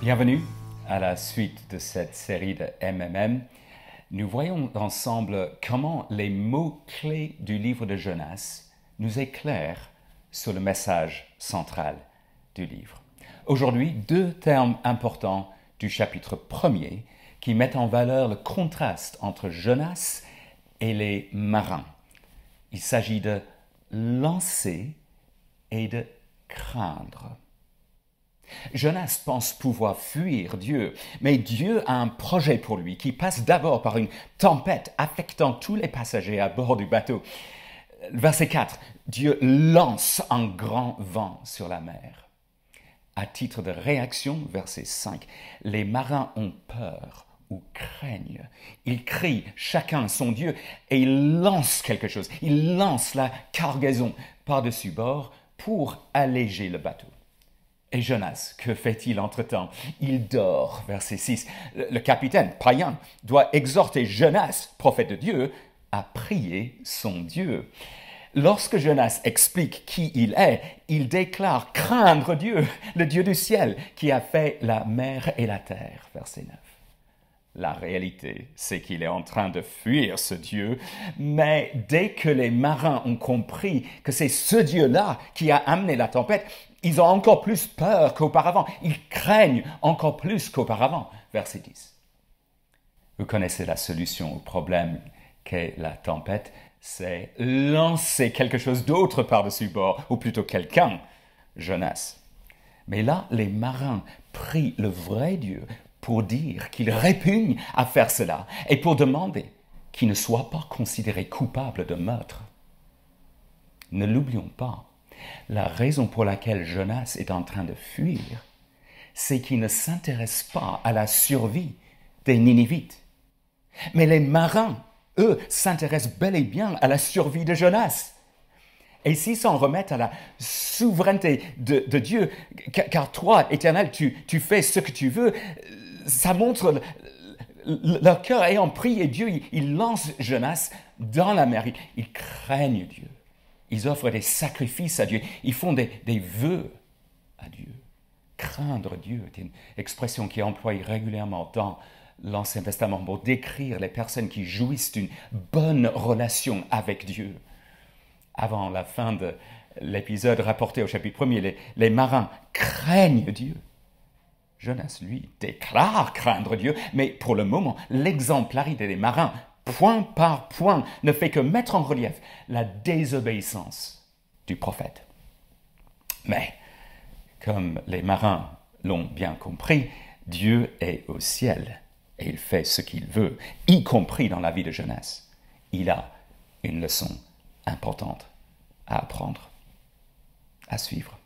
Bienvenue à la suite de cette série de MMM. Nous voyons ensemble comment les mots-clés du livre de Jonas nous éclairent sur le message central du livre. Aujourd'hui, deux termes importants du chapitre 1er qui mettent en valeur le contraste entre Jonas et les marins. Il s'agit de lancer et de craindre. Jonas pense pouvoir fuir Dieu, mais Dieu a un projet pour lui qui passe d'abord par une tempête affectant tous les passagers à bord du bateau. Verset 4, Dieu lance un grand vent sur la mer. À titre de réaction, verset 5, les marins ont peur ou craignent. Ils crient chacun son Dieu et ils lancent quelque chose. Ils lancent la cargaison par-dessus bord pour alléger le bateau. Et Jonas, que fait-il entre-temps? Il dort, verset 6. Le capitaine, païen, doit exhorter Jonas, prophète de Dieu, à prier son Dieu. Lorsque Jonas explique qui il est, il déclare craindre Dieu, le Dieu du ciel, qui a fait la mer et la terre, verset 9. La réalité, c'est qu'il est en train de fuir ce Dieu, mais dès que les marins ont compris que c'est ce Dieu-là qui a amené la tempête, ils ont encore plus peur qu'auparavant. Ils craignent encore plus qu'auparavant. Verset 10. Vous connaissez la solution au problème qu'est la tempête, c'est lancer quelque chose d'autre par-dessus bord, ou plutôt quelqu'un, Jonas. Mais là, les marins prient le vrai Dieu pour dire qu'il répugne à faire cela et pour demander qu'il ne soit pas considéré coupable de meurtre. Ne l'oublions pas. La raison pour laquelle Jonas est en train de fuir, c'est qu'il ne s'intéresse pas à la survie des Ninivites. Mais les marins, eux, s'intéressent bel et bien à la survie de Jonas. Et s'ils s'en remettent à la souveraineté de Dieu, car toi, Éternel, tu fais ce que tu veux, ça montre leur cœur ayant prié Dieu, ils lancent Jonas dans la mer, ils craignent Dieu. Ils offrent des sacrifices à Dieu. Ils font des vœux à Dieu. Craindre Dieu est une expression qui est employée régulièrement dans l'Ancien Testament pour décrire les personnes qui jouissent d'une bonne relation avec Dieu. Avant la fin de l'épisode rapporté au chapitre 1er, les marins craignent Dieu. Jonas, lui, déclare craindre Dieu, mais pour le moment, l'exemplarité des marins point par point, ne fait que mettre en relief la désobéissance du prophète. Mais, comme les marins l'ont bien compris, Dieu est au ciel et il fait ce qu'il veut, y compris dans la vie de Jonas. Il a une leçon importante à apprendre, à suivre.